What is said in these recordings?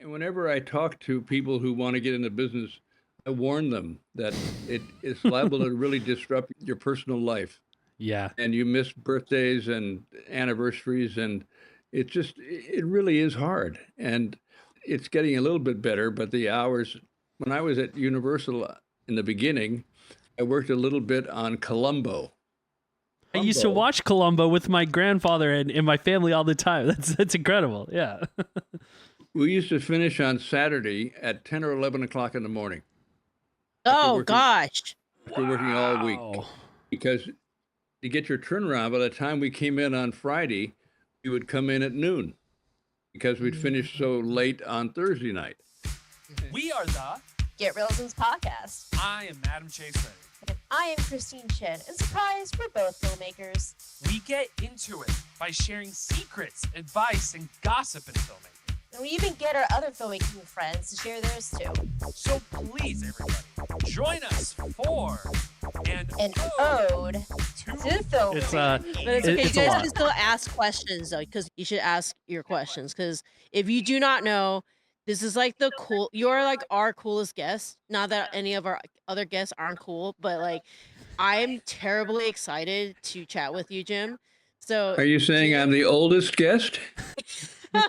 And whenever I talk to people who want to get into business, I warn them that it's liable to really disrupt your personal life. Yeah. And you miss birthdays and anniversaries, and it really is hard. And it's getting a little bit better, but the hours, when I was at Universal in the beginning, I worked a little bit on Columbo. I used to watch Columbo with my grandfather and my family all the time. That's incredible. Yeah. We used to finish on Saturday at 10 or 11 o'clock in the morning. Oh, gosh. After working all week. Wow. Because to get your turnaround, by the time we came in on Friday, we would come in at noon because we'd finish so late on Thursday night. We are the Get Reelisms Podcast. I am Adam Chase Ready. And I am Christine Chen. And surprise, we're both filmmakers. We get into it by sharing secrets, advice, and gossip in filmmaking. And we even get our other filmmaking friends to share theirs too. So please, everybody, join us for an ode to filmmaking. It's But it's okay. It's You a guys lot. can still ask questions, though, because you should ask your questions. Because if you do not know, this is like you're like our coolest guest. Not that any of our other guests aren't cool, but like I'm terribly excited to chat with you, Jim. So Are you saying I'm the oldest guest? I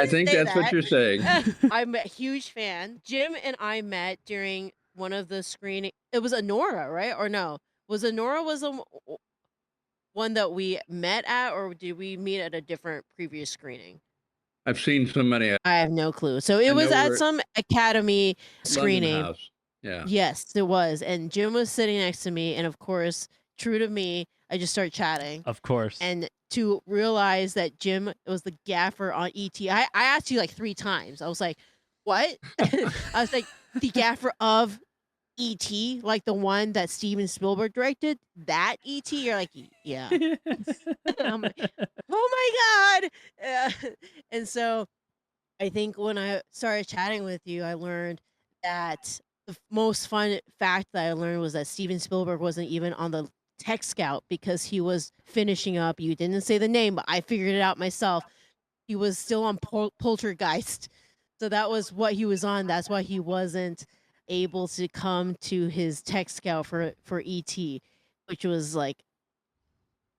think that's what you're saying. I'm a huge fan. Jim and I met during one of the screening. It was Honora, right? Or no? Was Honora the one that we met at, or did we meet at a different previous screening? I've seen so many. I have no clue. So it was at some Academy screening. London House. Yeah. Yes, it was. And Jim was sitting next to me, and of course, true to me, I just started chatting. Of course. And to realize that Jim was the gaffer on E.T. I asked you like 3 times. I was like, what? I was like, the gaffer of E.T., like the one that Steven Spielberg directed? That E.T.? You're like, yeah. I'm like, oh my God. And so I think when I started chatting with you, I learned that the most fun fact that I learned was that Steven Spielberg wasn't even on the Tech Scout because he was finishing up. You didn't say the name, but I figured it out myself. He was still on Poltergeist. So that was what he was on. That's why he wasn't able to come to his Tech Scout for ET, which was like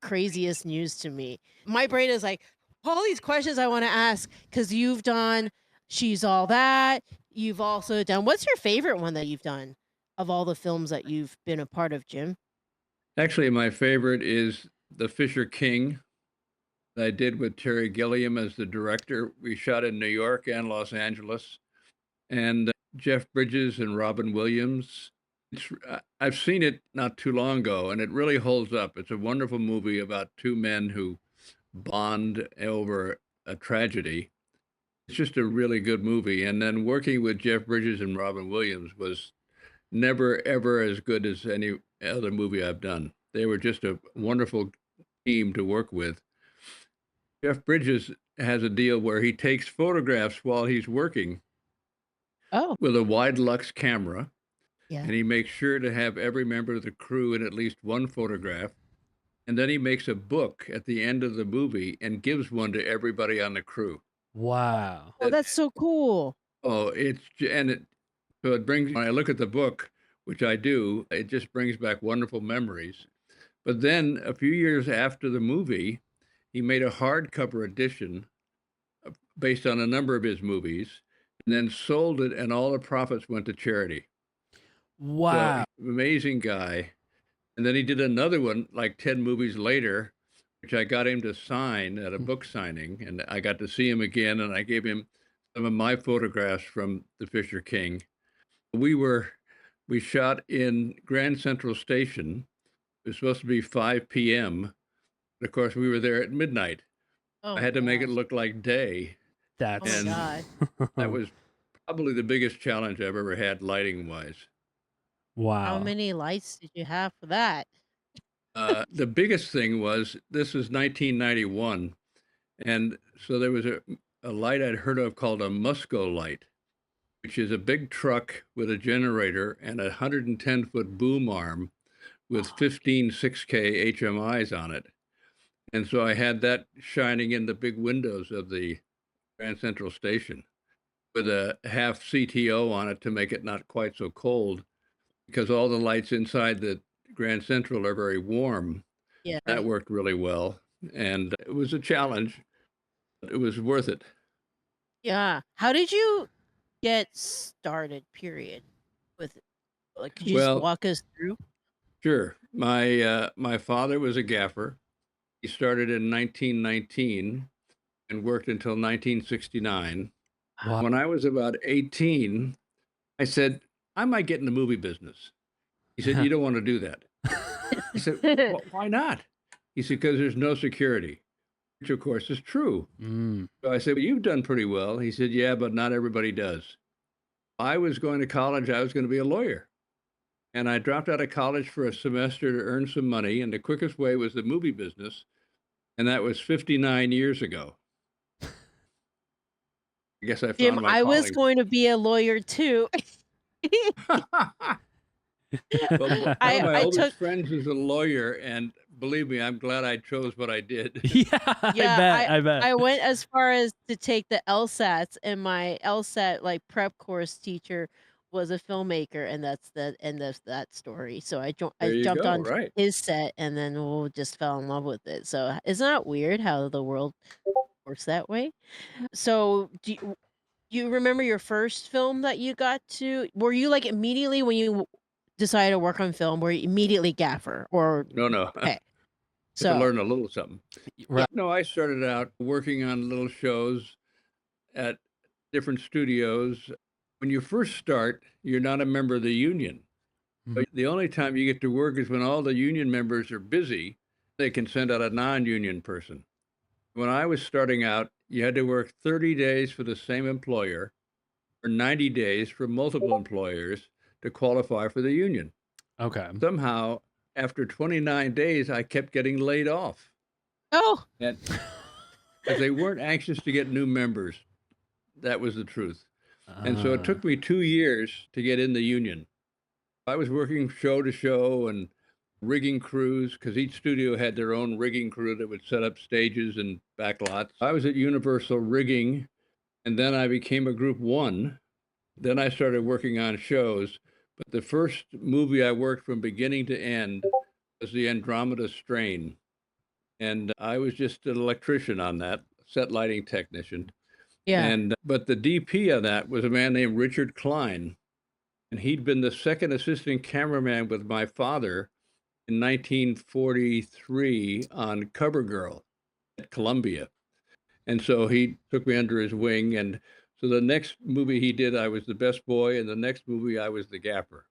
craziest news to me. My brain is like, all these questions I want to ask because you've done She's All That. You've also done, what's your favorite one that you've done of all the films that you've been a part of, Jim? Actually, my favorite is The Fisher King that I did with Terry Gilliam as the director. We shot in New York and Los Angeles. And Jeff Bridges and Robin Williams. I've seen it not too long ago, and it really holds up. It's a wonderful movie about 2 men who bond over a tragedy. It's just a really good movie. And then working with Jeff Bridges and Robin Williams was never, ever as good as any other movie I've done. They were just a wonderful team to work with. Jeff Bridges has a deal where he takes photographs while he's working with a wide lux camera. Yeah. And he makes sure to have every member of the crew in at least one photograph. And then he makes a book at the end of the movie and gives one to everybody on the crew. Wow. Oh, that's so cool. Oh, so it brings, when I look at the book, which I do, it just brings back wonderful memories. But then a few years after the movie, he made a hardcover edition based on a number of his movies and then sold it, and all the profits went to charity. Wow. So, amazing guy. And then he did another one like 10 movies later, which I got him to sign at a book signing. And I got to see him again, and I gave him some of my photographs from The Fisher King. We shot in Grand Central Station. It was supposed to be 5 p.m. Of course, we were there at midnight. I had to make it look like day. That's God. That was probably the biggest challenge I've ever had lighting-wise. Wow. How many lights did you have for that? The biggest thing was, this was 1991, and so there was a light I'd heard of called a Musco light, which is a big truck with a generator and a 110-foot boom arm with 15 6K HMIs on it. And so I had that shining in the big windows of the Grand Central Station with a half CTO on it to make it not quite so cold, because all the lights inside the Grand Central are very warm. Yeah. That worked really well. And it was a challenge, but it was worth it. Yeah. How did you get started, period, with it? Like, could you just Well, walk us through? sure. My father was a gaffer. He started in 1919 and worked until 1969. Wow. When I was about 18, I said, I might get in the movie business. He said, you don't want to do that. I said, well, why not? He said, because there's no security, which of course is true. Mm. So I said, well, you've done pretty well. He said, yeah, but not everybody does. I was going to college. I was going to be a lawyer. And I dropped out of college for a semester to earn some money. And the quickest way was the movie business. And that was 59 years ago. I guess I found Jim, my I was calling. going to be a lawyer too. Well, one of I my I oldest took friends is a lawyer, and believe me, I'm glad I chose what I did. Yeah, yeah, I bet. I went as far as to take the LSATs, and my LSAT like prep course teacher was a filmmaker, and that's the end of that story. So There I you jumped go, on right. his set, and then we just fell in love with it. So isn't that weird how the world works that way? So you remember your first film that you got to? Were you like immediately when you decided to work on film? Were you immediately gaffer or No. okay? To So learn a little something. Right. No, I started out working on little shows at different studios. When you first start, you're not a member of the union. Mhm. The only time you get to work is when all the union members are busy. They can send out a non-union person. When I was starting out, you had to work 30 days for the same employer or 90 days for multiple employers to qualify for the union. Okay. Somehow, after 29 days, I kept getting laid off. oh, And because they weren't anxious to get new members. That was the truth. And so it took me 2 years to get in the union. I was working show to show and rigging crews, because each studio had their own rigging crew that would set up stages and backlots. I was at Universal rigging, and then I became a group one. Then I started working on shows. But the first movie I worked from beginning to end was the Andromeda Strain. And I was just an electrician on that, set lighting technician. yeah. But the DP of that was a man named Richard Klein. And he'd been the second assistant cameraman with my father in 1943 on Cover Girl at Columbia. And so he took me under his wing. And so the next movie he did, I was the best boy. And the next movie, I was the gaffer.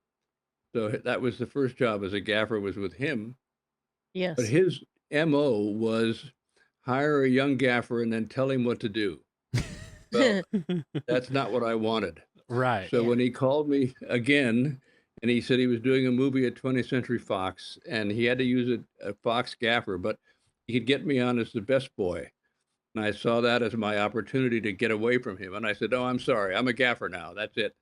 So that was the first job as a gaffer, was with him. Yes. But his MO was hire a young gaffer and then tell him what to do. Well, that's not what I wanted. Right. So Yeah. when he called me again and he said he was doing a movie at 20th Century Fox and he had to use a Fox gaffer, but he could get me on as the best boy. And I saw that as my opportunity to get away from him. And I said, oh, I'm sorry, I'm a gaffer now. That's it.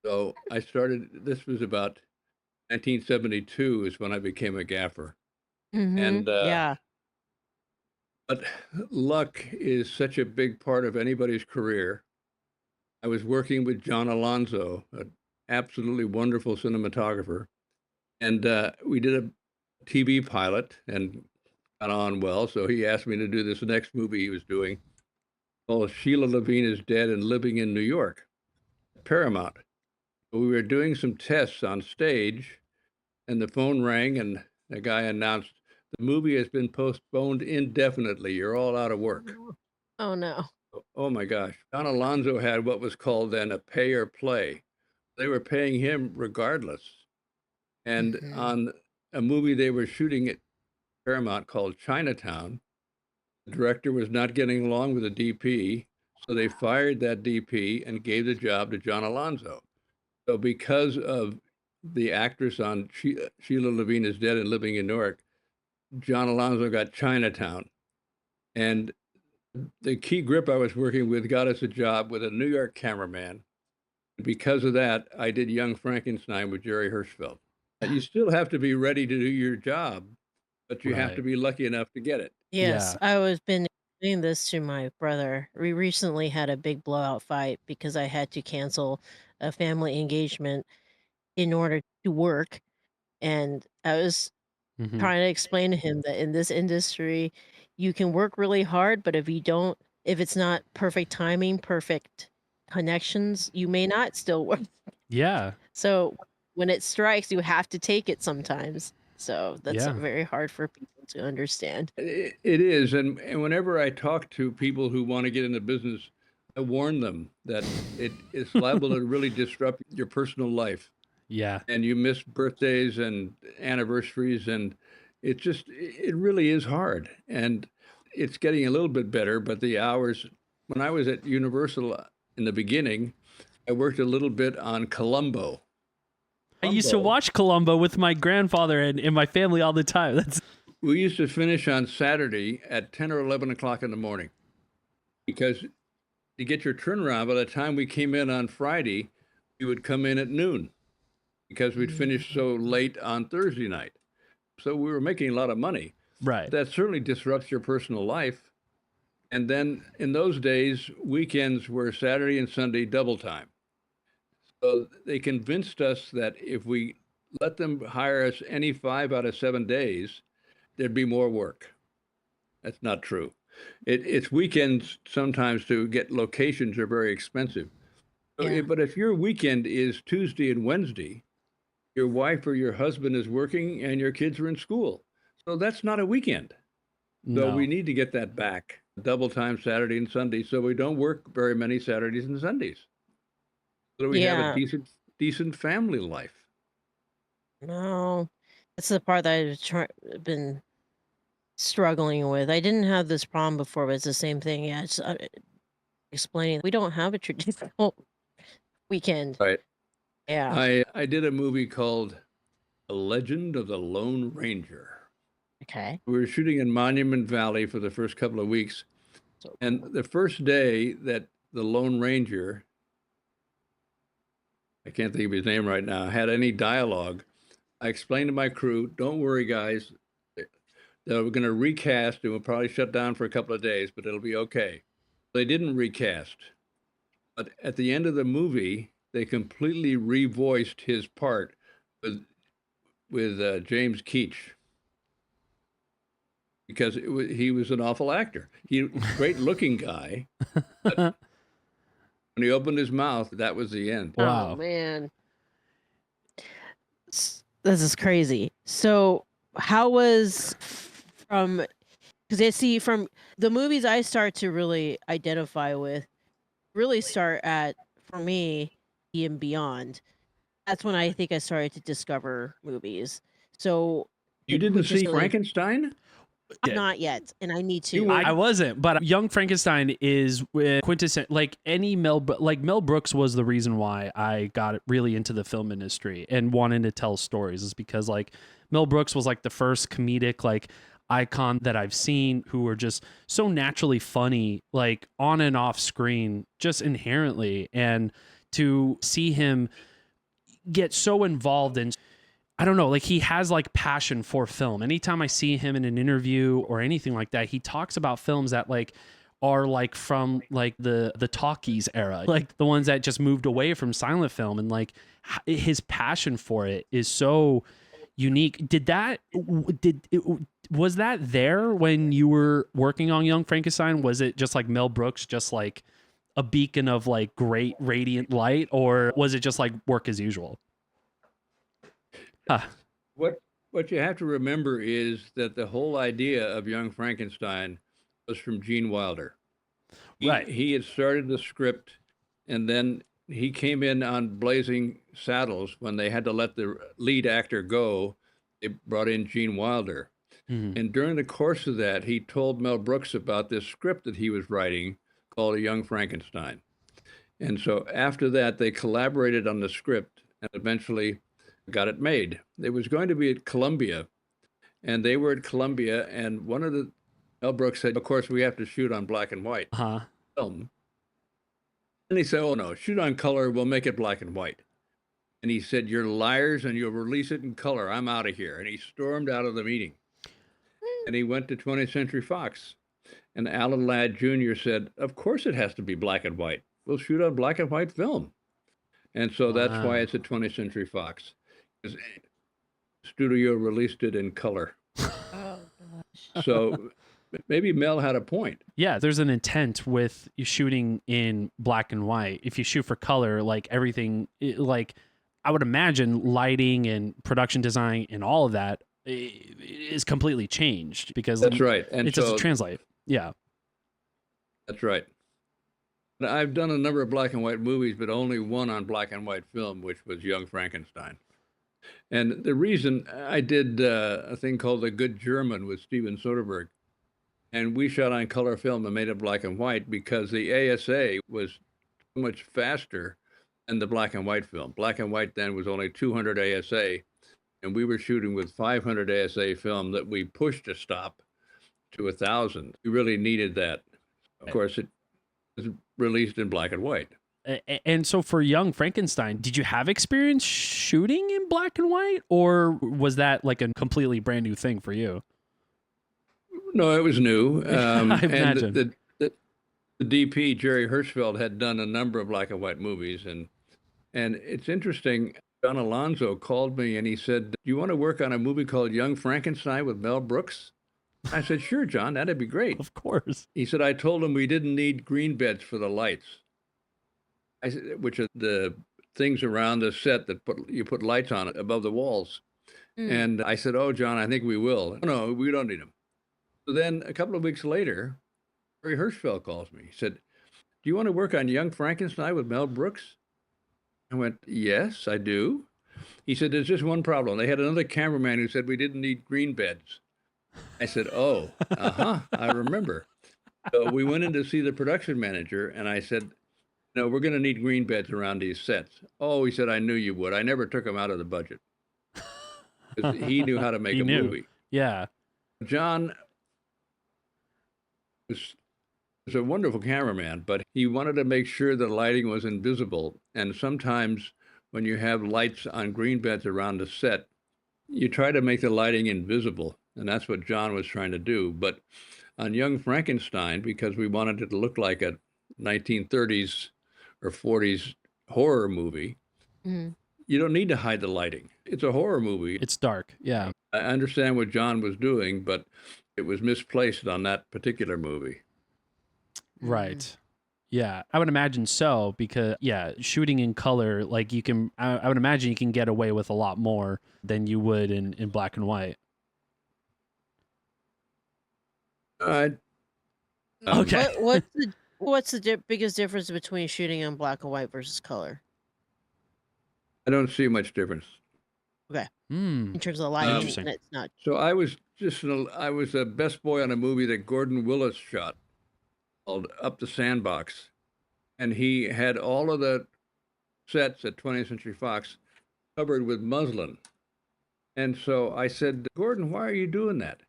So I started, this was about 1972 is when I became a gaffer. And yeah. but luck is such a big part of anybody's career. I was working with John Alonzo, an absolutely wonderful cinematographer, and we did a TV pilot and got on well. So he asked me to do this next movie he was doing called Sheila Levine is Dead and Living in New York, Paramount. We were doing some tests on stage, and the phone rang, and the guy announced, the movie has been postponed indefinitely. You're all out of work. Oh no. Oh my gosh. John Alonzo had what was called then a pay or play. They were paying him regardless. And on a movie they were shooting at Paramount called Chinatown, the director was not getting along with the DP. So they fired that DP and gave the job to John Alonzo. So because of the actress on Sheila Levine is Dead and Living in Newark, John Alonzo got Chinatown. And the key grip I was working with got us a job with a New York cameraman. Because of that, I did Young Frankenstein with Jerry Hirschfeld. You still have to be ready to do your job, but you have to be lucky enough to get it. Yes. Yeah. I was been explaining this to my brother. We recently had a big blowout fight because I had to cancel a family engagement in order to work. And I was Mhm. trying to explain to him that in this industry, you can work really hard, but if it's not perfect timing, perfect connections, you may not still work. Yeah. So when it strikes, you have to take it sometimes. So that's Yeah. very hard for people to understand. It is, and whenever I talk to people who want to get into business, I warn them that it's liable to really disrupt your personal life, Yeah. and you miss birthdays and anniversaries, and it really is hard, and it's getting a little bit better, but the hours, when I was at Universal in the beginning, I worked a little bit on Columbo. I used to watch Columbo with my grandfather and my family all the time. We used to finish on Saturday at 10 or 11 o'clock in the morning because to get your turnaround, by the time we came in on Friday, we would come in at noon because we'd finished so late on Thursday night. So we were making a lot of money. Right. That certainly disrupts your personal life. And then in those days, weekends were Saturday and Sunday double time. So they convinced us that if we let them hire us any 5 out of 7 days, there'd be more work. That's not true. It's weekends sometimes to get locations are very expensive. So, Yeah. but if your weekend is Tuesday and Wednesday, your wife or your husband is working and your kids are in school. So that's not a weekend. So No. we need to get that back. Double time Saturday and Sunday, so we don't work very many Saturdays and Sundays. So we have a Yeah. decent family life. No, that's the part that been struggling with. I didn't have this problem before, but it's the same thing. Yeah, it's explaining we don't have a traditional weekend. Right. Yeah. I did a movie called The Legend of the Lone Ranger. Okay. We were shooting in Monument Valley for the first couple of weeks. So And the first day that the Lone Ranger, I can't think of his name right now, had any dialogue, I explained to my crew, don't worry, guys. They're going to recast and we'll probably shut down for a couple of days, but it'll be okay. They didn't recast. But at the end of the movie, they completely revoiced his part with James Keach because he was an awful actor. Great looking guy. But when he opened his mouth, that was the end. Wow. Oh man. This is crazy. So how was from because I see from the movies I start to really identify with really start at for me and beyond. That's when I think I started to discover movies. So You didn't which is see really Frankenstein? Yeah. not yet, and I need You to. weren't. I wasn't, but Young Frankenstein is quintessential. Like any Mel Brooks was the reason why I got really into the film industry and wanted to tell stories. Is because like Mel Brooks was like the first comedic like icon that I've seen who were just so naturally funny, like on and off screen, just inherently, and to see him get so involved in. I don't know, like he has like passion for film. Anytime I see him in an interview or anything like that, he talks about films that like are like from like the talkies era, like the ones that just moved away from silent film, and like his passion for it is so unique. Was that there when you were working on Young Frankenstein? Was it just like Mel Brooks, just like a beacon of like great radiant light, or was it just like work as usual? What you have to remember is that the whole idea of Young Frankenstein was from Gene Wilder. Right. He had started the script, and then he came in on Blazing Saddles when they had to let the lead actor go. They brought in Gene Wilder. Mhm. And during the course of that, he told Mel Brooks about this script that he was writing called A Young Frankenstein. And so after that, they collaborated on the script and eventually got it made. It was going to be at Columbia, and they were at Columbia, and Mel Brooks said, of course, we have to shoot on black and white film. And he said, oh no, shoot on color, we'll make it black and white. And he said, you're liars and you'll release it in color. I'm out of here. And he stormed out of the meeting. And he went to 20th Century Fox. And Alan Ladd Jr. said, of course it has to be black and white. We'll shoot on black and white film. And so that's why it's a 20th Century Fox. Studio released it in color. Oh gosh. So maybe Mel had a point. Yeah, there's an intent with you shooting in black and white. If you shoot for color, like everything, like I would imagine lighting and production design and all of that is completely changed because That's right. And it doesn't translate. Yeah. That's right. I've done a number of black and white movies, but only one on black and white film, which was Young Frankenstein. And the reason I did a thing called The Good German with Steven Soderbergh, and we shot on color film and made it black and white because the ASA was so much faster than the black and white film. Black and white then was only 200 ASA, and we were shooting with 500 ASA film that we pushed to stop to 1,000. We really needed that. Of course, it was released in black and white. And so for Young Frankenstein, did you have experience shooting in black and white, or was that like a completely brand new thing for you? No, it was new. I imagine. And the DP, Jerry Hirschfeld, had done a number of black and white movies. And it's interesting, John Alonzo called me and he said, do you want to work on a movie called Young Frankenstein with Mel Brooks? I said, sure, John, that'd be great. Of course. He said, I told him we didn't need green beds for the lights, which are the things around the set that you put lights on it above the walls. And I said, oh, John, I think we will. No, we don't need them. So then a couple of weeks later, Jerry Hirschfeld calls me. He said, do you want to work on Young Frankenstein with Mel Brooks? I went, yes, I do. He said, there's just one problem. They had another cameraman who said we didn't need green beds. I said, oh, I remember. So we went in to see the production manager, and I said, no, we're going to need green beds around these sets. Oh, he said, I knew you would. I never took him out of the budget. He knew how to make a movie. Yeah. John was a wonderful cameraman, but he wanted to make sure the lighting was invisible. And sometimes when you have lights on green beds around the set, you try to make the lighting invisible. And that's what John was trying to do. But on Young Frankenstein, because we wanted it to look like a 1930s or 40s horror movie, you don't need to hide the lighting. It's a horror movie. It's dark. Yeah. I understand what John was doing, but it was misplaced on that particular movie. Right. Yeah, I would imagine so because, yeah, shooting in color, like you can, I would imagine you can get away with a lot more than you would in black and white. Okay. What's the biggest difference between shooting in black and white versus color? I don't see much difference. Okay. In terms of the lighting, Interesting. it's not. So I was a best boy on a movie that Gordon Willis shot called Up the Sandbox. And he had all of the sets at 20th Century Fox covered with muslin. And so I said, Gordon, why are you doing that?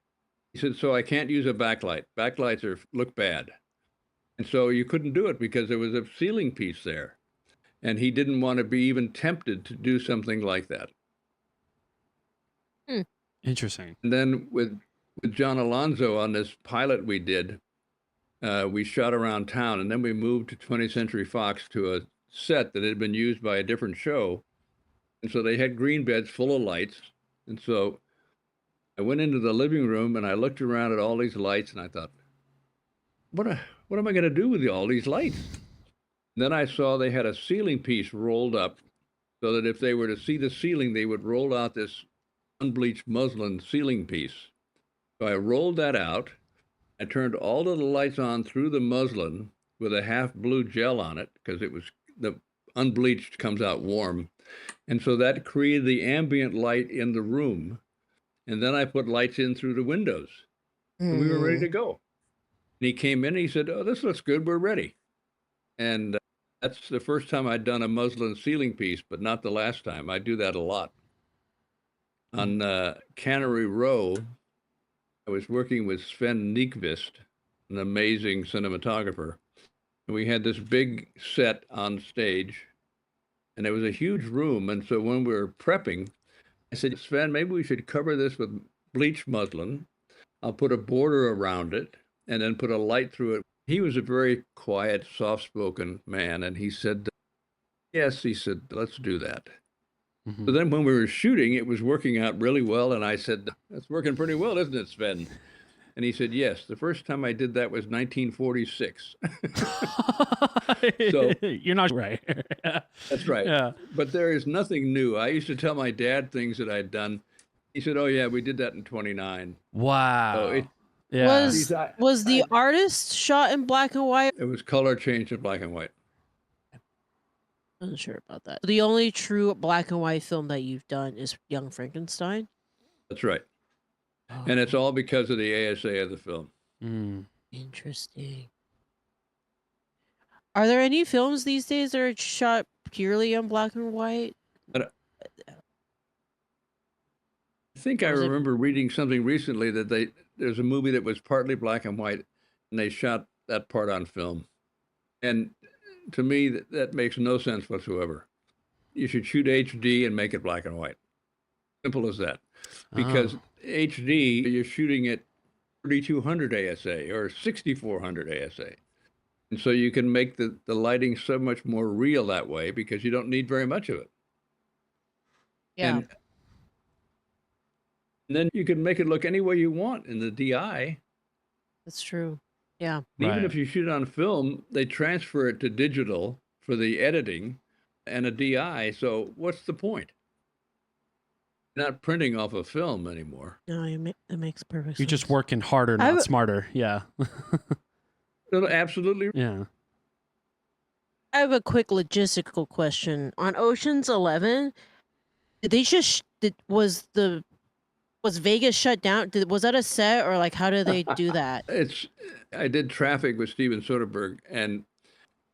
He said, so I can't use a backlight. Backlights look bad. And so you couldn't do it because there was a ceiling piece there. And he didn't want to be even tempted to do something like that. Interesting. And then with John Alonzo on this pilot we did, we shot around town, and then we moved to 20th Century Fox to a set that had been used by a different show. And so they had green beds full of lights. And so I went into the living room and I looked around at all these lights and I thought, what am I going to do with all these lights? And then I saw they had a ceiling piece rolled up so that if they were to see the ceiling, they would roll out this unbleached muslin ceiling piece. So I rolled that out. I turned all of the lights on through the muslin with a half blue gel on it because it was the unbleached comes out warm. And so that created the ambient light in the room. And then I put lights in through the windows. And we were ready to go. And he came in and he said, oh, this looks good. We're ready. And that's the first time I'd done a muslin ceiling piece, but not the last time. I do that a lot. On Cannery Row, I was working with Sven Nykvist, an amazing cinematographer. And we had this big set on stage, and it was a huge room. And so when we were prepping, I said, Sven, maybe we should cover this with bleached muslin. I'll put a border around it, and then put a light through it. He was a very quiet, soft-spoken man, and he said, yes, he said, let's do that. So then when we were shooting, it was working out really well, and I said, that's working pretty well, isn't it, Sven? And he said, yes, the first time I did that was 1946. So you're not right. that's right. Yeah. But there is nothing new. I used to tell my dad things that I'd done. He said, oh, yeah, we did that in 29. Wow. So yeah. Was the artist shot in black and white? it was color changed to black and white. I'm not sure about that. The only true black and white film that you've done is Young Frankenstein. That's right. And it's all because of the ASA of the film. Interesting. Are there any films these days that are shot purely in black and white? I think I remember reading something recently that there's a movie that was partly black and white, and they shot that part on film. And to me, that makes no sense whatsoever. You should shoot HD and make it black and white. Simple as that. Because HD, you're shooting at 3200 ASA or 6400 ASA. And so you can make the lighting so much more real that way because you don't need very much of it. Yeah. And then you can make it look any way you want in the DI. That's true. Yeah. Even if you shoot it on film, they transfer it to digital for the editing and a DI. So what's the point? You're not printing off a film anymore. No, that makes perfect sense. You're just working harder, not smarter. Yeah. Absolutely. Yeah. I have a quick logistical question. On Ocean's 11, did they just was Vegas shut down? Was that a set, or like how did they do that? I did Traffic with Steven Soderbergh, and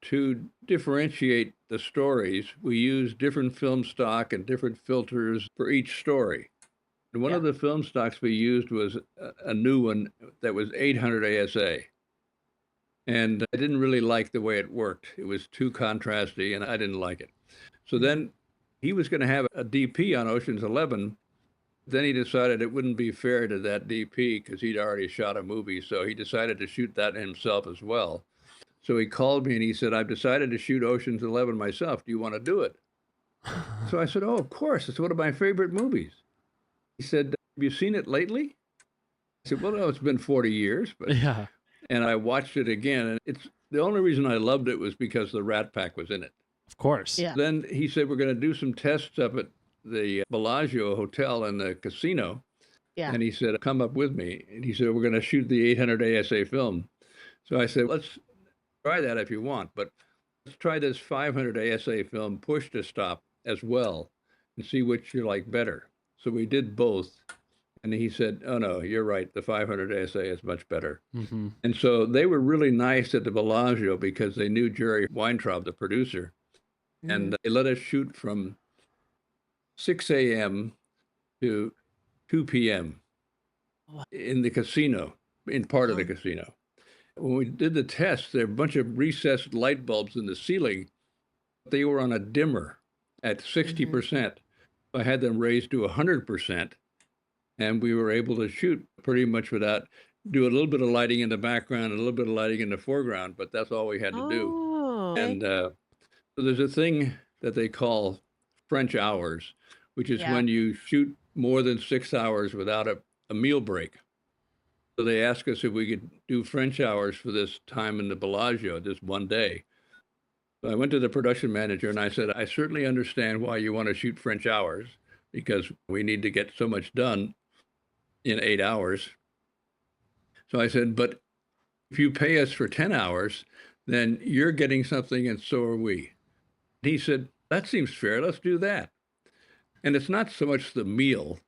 to differentiate the stories, we used different film stock and different filters for each story. And one of the film stocks we used was a new one that was 800 ASA. And I didn't really like the way it worked. It was too contrasty, and I didn't like it. So then he was going to have a DP on Ocean's 11. Then he decided it wouldn't be fair to that DP because he'd already shot a movie. So he decided to shoot that himself as well. So he called me and he said, I've decided to shoot Ocean's 11 myself. Do you want to do it? So I said, oh, of course. It's one of my favorite movies. He said, have you seen it lately? I said, well, no, it's been 40 years. But Yeah. And I watched it again. And it's the only reason I loved it was because the Rat Pack was in it. Of course. Yeah. Then he said, we're going to do some tests up at the Bellagio Hotel and the casino. Yeah. And he said, come up with me. And he said, we're going to shoot the 800 ASA film. So I said, let's try that if you want, but let's try this 500 ASA film push to stop as well and see which you like better. So we did both. And he said, oh, no, you're right. The 500 ASA is much better. And so they were really nice at the Bellagio because they knew Jerry Weintraub, the producer. And they let us shoot from 6 a.m. to 2 p.m. in the casino, in part of the casino. When we did the test, there were a bunch of recessed light bulbs in the ceiling. They were on a dimmer at 60%. I had them raised to 100%. And we were able to shoot pretty much without, do a little bit of lighting in the background, and a little bit of lighting in the foreground, but that's all we had to do. And so there's a thing that they call French hours, which is when you shoot more than 6 hours without a meal break. So they asked us if we could do French hours for this time in the Bellagio, just one day. So I went to the production manager and I said, I certainly understand why you want to shoot French hours because we need to get so much done in 8 hours. So I said, but if you pay us for 10 hours, then you're getting something and so are we. He said, that seems fair. Let's do that. And it's not so much the meal,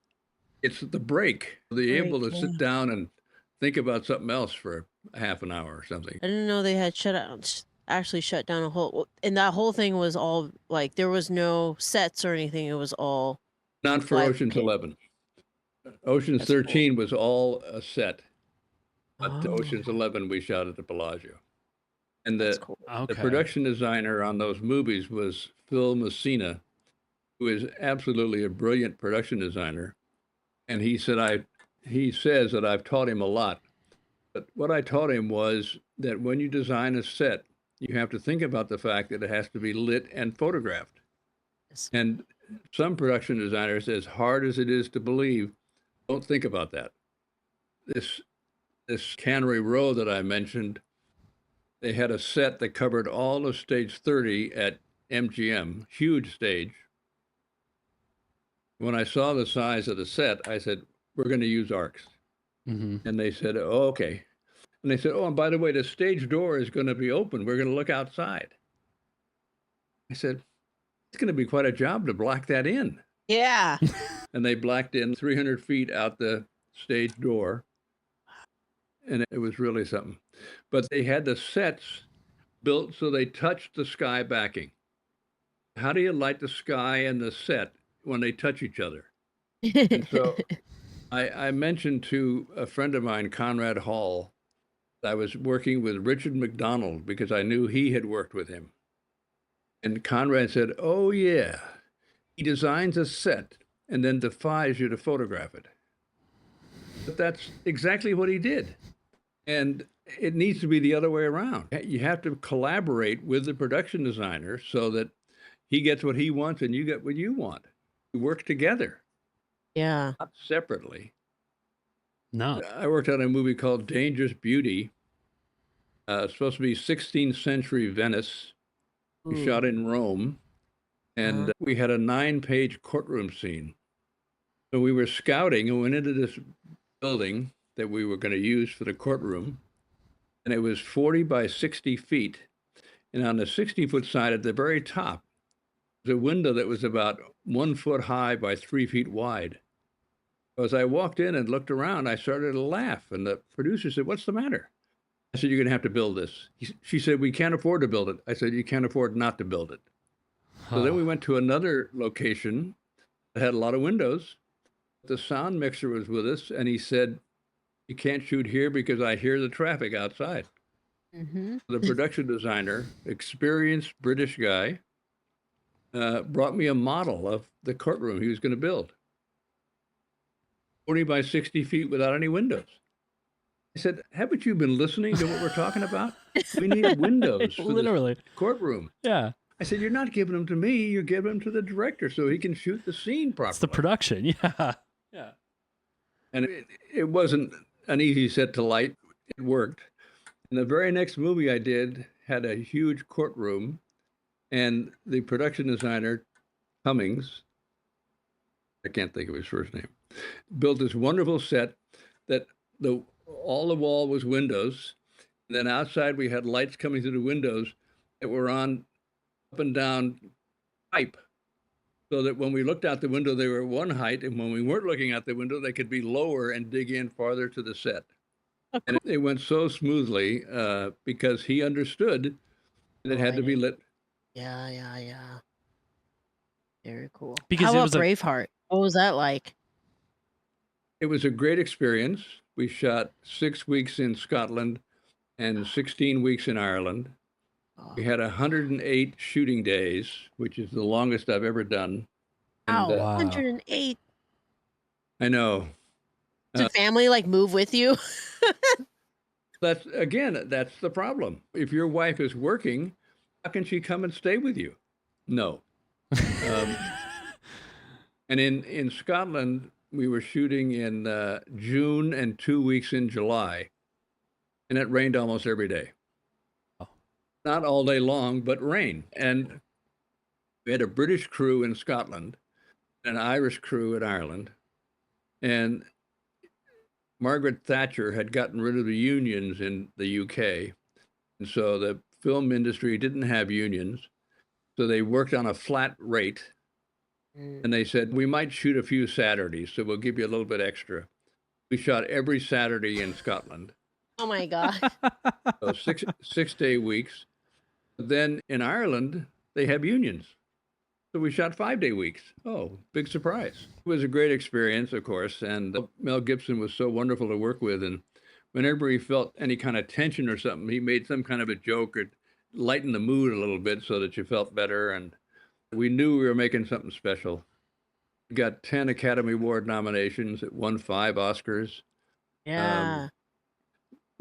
it's the break. They're able to sit down and think about something else for a half an hour or something. I didn't know they had actually shut down a whole, and that whole thing was all like, there was no sets or anything. It was all. Not for Ocean's 11. Ocean's 13 was all a set. But Ocean's 11 we shot at the Bellagio. And the production designer on those movies was Phil Messina, who is absolutely a brilliant production designer. And he says that I've taught him a lot. But what I taught him was that when you design a set, you have to think about the fact that it has to be lit and photographed. Yes. And some production designers, as hard as it is to believe, don't think about that. This Cannery Row that I mentioned, they had a set that covered all of stage 30 at MGM, huge stage. When I saw the size of the set, I said, we're going to use arcs. Mm-hmm. And they said, oh, okay. And they said, oh, and by the way, the stage door is going to be open. We're going to look outside. I said, it's going to be quite a job to block that in. Yeah. And they blacked in 300 feet out the stage door. And it was really something. But they had the sets built so they touched the sky backing. How do you light the sky and the set when they touch each other? And so I mentioned to a friend of mine, Conrad Hall, I was working with Richard McDonald because I knew he had worked with him. And Conrad said, oh, yeah, he designs a set and then defies you to photograph it. But that's exactly what he did. And it needs to be the other way around. You have to collaborate with the production designer so that he gets what he wants and you get what you want. You work together, Yeah. not separately. No. I worked on a movie called Dangerous Beauty. It's supposed to be 16th century Venice. We Ooh. shot in Rome, and we had a 9-page courtroom scene. So we were scouting and went into this building that we were going to use for the courtroom, and it was 40 by 60 feet. And on the 60-foot side at the very top was a window that was about 1 foot high by 3 feet wide. As I walked in and looked around, I started to laugh, and the producer said, what's the matter? I said, you're going to have to build this. She said, we can't afford to build it. I said, you can't afford not to build it. So then we went to another location that had a lot of windows. The sound mixer was with us, and he said, you can't shoot here because I hear the traffic outside. Mm-hmm. The production designer, experienced British guy, brought me a model of the courtroom he was going to build. 40 by 60 feet without any windows. I said, haven't you been listening to what we're talking about? We need windows for Literally. this courtroom. Yeah. I said, you're not giving them to me. You're giving them to the director so he can shoot the scene properly. It's the production. Yeah. Yeah. And it wasn't an easy set to light. It worked. And the very next movie I did had a huge courtroom, and the production designer, Cummings, I can't think of his first name, built this wonderful set that all the wall was windows. And then outside we had lights coming through the windows that were on up and down pipe, so that when we looked out the window, they were one height. And when we weren't looking out the window, they could be lower and dig in farther to the set. Oh, And cool. it went so smoothly because he understood that it had to be lit. Yeah. Very cool. Because How it about was a- Braveheart? What was that like? It was a great experience. We shot 6 weeks in Scotland and 16 weeks in Ireland. Oh, We had 108 shooting days, which is the longest I've ever done. wow, And, Wow. 108. I know. Does family like move with you? That's the problem. If your wife is working, how can she come and stay with you? No. And in Scotland, we were shooting in June and 2 weeks in July, and it rained almost every day. Oh. Not all day long, but rain. And we had a British crew in Scotland, an Irish crew in Ireland, and Margaret Thatcher had gotten rid of the unions in the UK. And so the film industry didn't have unions. So they worked on a flat rate. And they said, we might shoot a few Saturdays, so we'll give you a little bit extra. We shot every Saturday in Scotland. Oh my God. So 6-day weeks. Then in Ireland, they have unions. So we shot 5-day weeks. Oh, big surprise. It was a great experience, of course. And Mel Gibson was so wonderful to work with. And whenever he felt any kind of tension or something, he made some kind of a joke or lightened the mood a little bit so that you felt better. And we knew we were making something special. We got 10 Academy Award nominations. It won 5 Oscars. Yeah.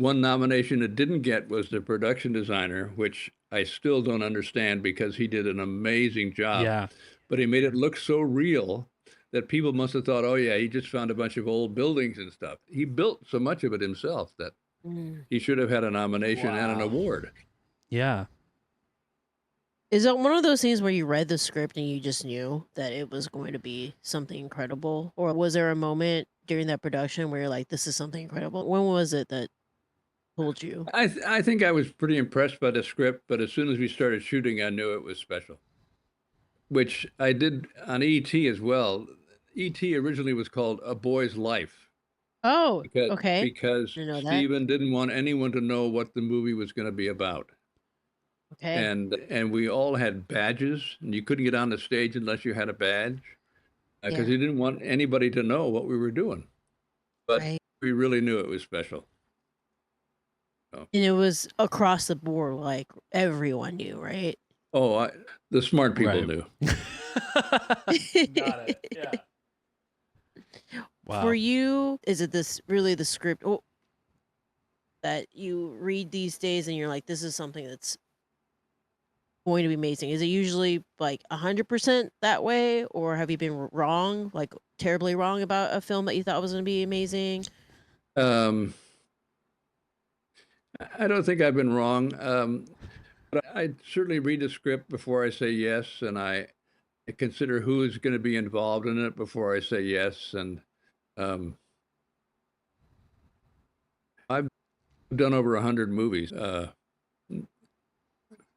One nomination it didn't get was the production designer, which I still don't understand because he did an amazing job. Yeah. But he made it look so real that people must have thought, oh, yeah, he just found a bunch of old buildings and stuff. He built so much of it himself that he should have had a nomination and an Wow. award. Yeah. Is it one of those things where you read the script and you just knew that it was going to be something incredible? Or was there a moment during that production where you're like, this is something incredible? When was it that told you? I think I was pretty impressed by the script, but as soon as we started shooting, I knew it was special, which I did on E.T. as well. E.T. originally was called A Boy's Life Oh, because, okay. because Didn't know that. Steven didn't want anyone to know what the movie was going to be about. Okay. And we all had badges, and you couldn't get on the stage unless you had a badge because Yeah. he didn't want anybody to know what we were doing. But Right. we really knew it was special. And it was across the board, like everyone knew, right? Oh, the smart people Right. knew. Got it. Yeah. Wow. For you, is it this really the script that you read these days and you're like, this is something that's going to be amazing? Is it usually like 100% that way, or have you been wrong, like terribly wrong about a film that you thought was going to be amazing? I don't think I've been wrong. But I certainly read the script before I say yes, and I consider who is going to be involved in it before I say yes. And I've done over 100 movies. A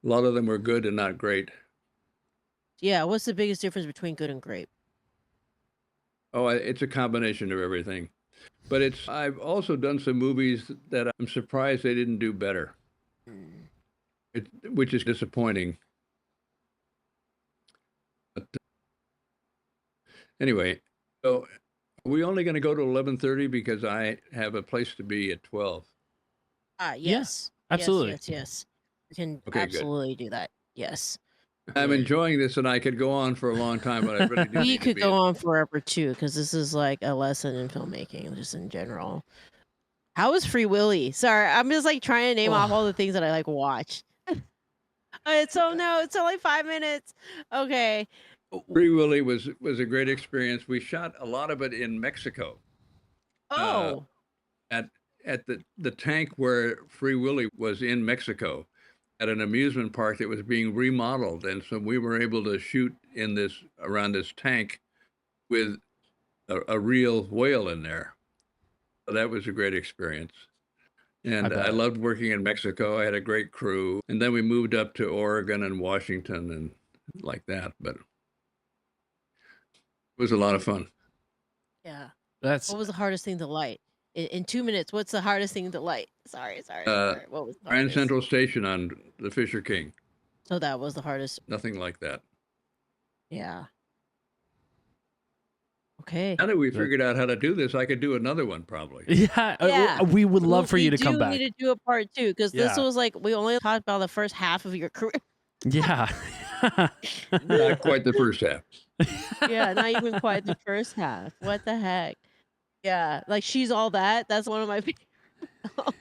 lot of them were good and not great. Yeah, what's the biggest difference between good and great? Oh, it's a combination of everything. But I've also done some movies that I'm surprised they didn't do better, which is disappointing. But anyway, so are we only going to go to 11:30 because I have a place to be at 12? Yes. absolutely. Yes. We can Okay, good. absolutely do that. Yes. I'm enjoying this, and I could go on for a long time, but I really do We need to could be go on forever too, because this is like a lesson in filmmaking, just in general. How was Free Willy? Sorry, I'm just like trying to name off all the things that I like watch. It's only 5 minutes. Okay. Free Willy was a great experience. We shot a lot of it in Mexico. Oh, At the tank where Free Willy was in Mexico, at an amusement park that was being remodeled, and so we were able to shoot around this tank with a real whale in there. So that was a great experience. And I bet. loved working in Mexico. I had a great crew. And then we moved up to Oregon and Washington and like that. But it was a lot of fun. yeah. That's What was the hardest thing to light? In 2 minutes, what's the hardest thing to light? Sorry. What was the Grand hardest? Central Station on the Fisher King. So that was the hardest. Nothing like that. Yeah. Okay. Now that we figured out how to do this, I could do another one probably. yeah. Yeah. We would love for you to come We back. need to do a part 2, because this Yeah. was like, we only talked about the first half of your career. Yeah. Not quite the first half. Yeah, not even quite the first half. What the heck? Yeah, like She's All That. That's one of my favorite.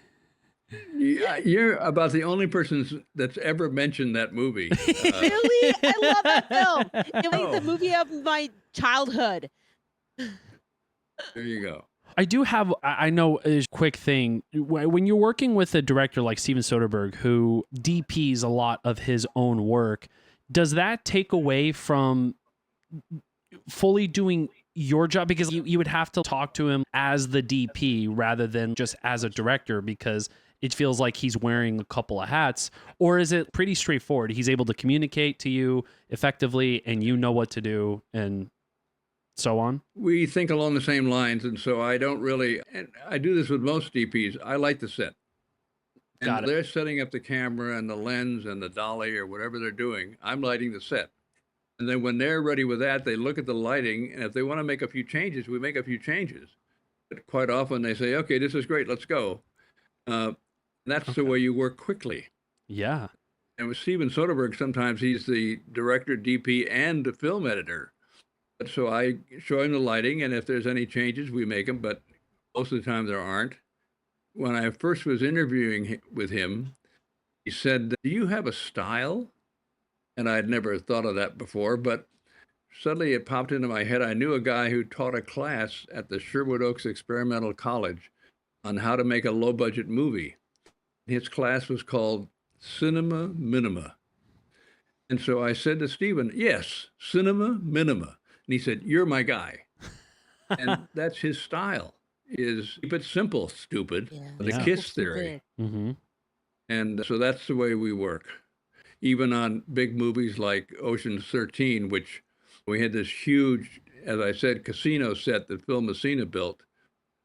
Yeah, you're about the only person that's ever mentioned that movie. Really? I love that film. It was Oh. the movie of my childhood. There you go. I do have, I know a quick thing. When you're working with a director like Steven Soderbergh, who DPs a lot of his own work, does that take away from fully doing your job? Because you would have to talk to him as the DP rather than just as a director, because it feels like he's wearing a couple of hats. Or is it pretty straightforward? He's able to communicate to you effectively and you know what to do and so on? We think along the same lines, and so I don't really, and I do this with most DPs, I like the set. And Got it. they're setting up the camera and the lens and the dolly or whatever they're doing. I'm lighting the set. And then when they're ready with that, they look at the lighting, and if they want to make a few changes, we make a few changes. But quite often they say, okay, this is great, let's go. That's the way you work quickly. Yeah. And with Steven Soderbergh, sometimes he's the director, DP, and the film editor. So I show him the lighting, and if there's any changes, we make them, but most of the time there aren't. when I first was interviewing with him, he said, "Do you have a style?" And I'd never thought of that before, but suddenly it popped into my head. I knew a guy who taught a class at the Sherwood Oaks Experimental College on how to make a low-budget movie. His class was called Cinema Minima. And so I said to Steven, "Yes, Cinema Minima." And he said, "You're my guy." And that's his style, is keep it simple, stupid, the Yeah. KISS theory. Mm-hmm. And so that's the way we work. Even on big movies like Ocean's 13, which we had this huge, as I said, casino set that Phil Messina built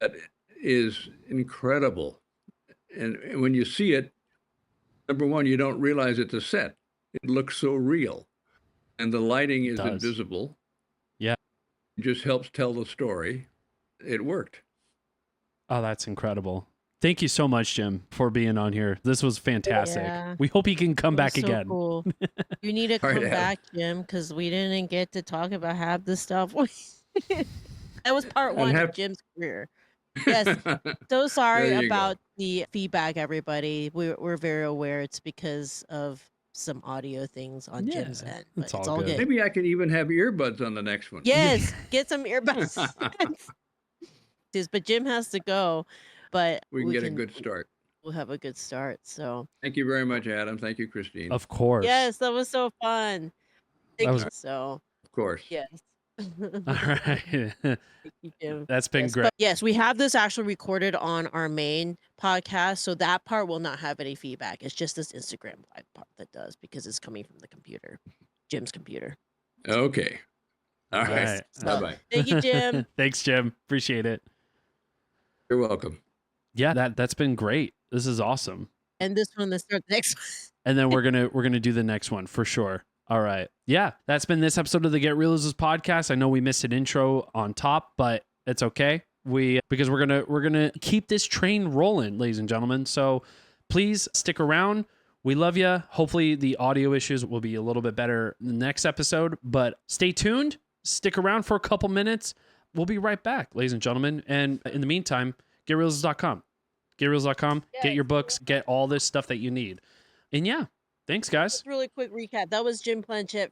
that is incredible. And when you see it, number one, you don't realize it's a set. It looks so real. And the lighting is invisible. Yeah. It just helps tell the story. It worked. Oh, that's incredible. Thank you so much, Jim, for being on here. This was fantastic. Yeah. We hope you can come back So again. cool. You need to All right, come Adam. back, Jim, because we didn't get to talk about half the stuff. That was part one of Jim's career. Yes. So sorry There you about the feedback, everybody. We're very aware it's because of some audio things on Yeah, Jim's end. But it's it's all all good. good. Maybe I can even have earbuds on the next one. Yes, get some earbuds. But Jim has to go. But We can get a good start. We'll have a good start. So Thank you very much, Adam. Thank you, Christine. Of course. yes, that was so fun. Thank was- you. So Of course. yes. All right. Thank you, Jim. That's been Yes, great. but yes, we have this actually recorded on our main podcast, so that part will not have any feedback. It's just this Instagram live part that does because it's coming from the computer, Jim's computer. Okay. All right. right. So, Bye-bye. thank you, Jim. Thanks, Jim. Appreciate it. You're welcome. Yeah, that's been great. This is awesome. And this one, let's start the next one. And then we're gonna do the next one for sure. All right. Yeah, that's been this episode of the Get Reelisms podcast. I know we missed an intro on top, but it's okay. Because we're gonna keep this train rolling, ladies and gentlemen. So please stick around. We love you. Hopefully the audio issues will be a little bit better in the next episode, but stay tuned. Stick around for a couple minutes. We'll be right back, ladies and gentlemen. And in the meantime, getreelisms.com. Getreelisms.com. Get your books. Get all this stuff that you need. And yeah, thanks, guys. Just really quick recap. That was Jim Planchett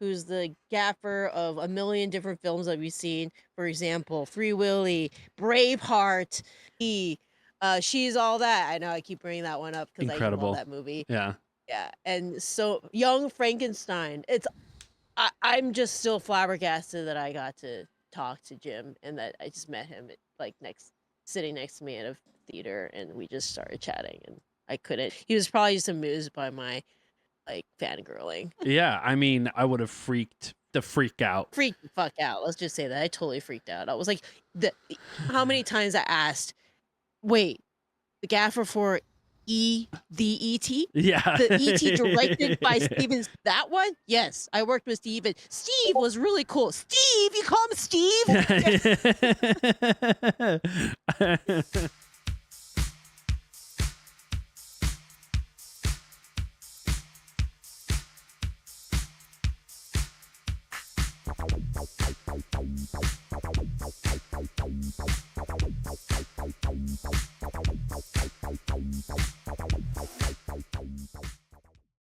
who's the gaffer of a million different films that we've seen. For example, Free Willy, Braveheart, She's All That. I know I keep bringing that one up because I Incredible. love that movie. Yeah. Yeah, and so Young Frankenstein. I'm just still flabbergasted that I got to talk to Jim and that I just met him sitting next to me at a theater and we just started chatting and I couldn't. He was probably just amused by my fangirling. Yeah. I mean, I would have freaked out. Freaked the fuck out. Let's just say that I totally freaked out. I was like, how many times I asked, wait, the gaffer for the E.T.? Yeah. The E.T. directed by Steven. That one? Yes. I worked with Steven. Steve was really cool. Steve! You call him Steve? Yes.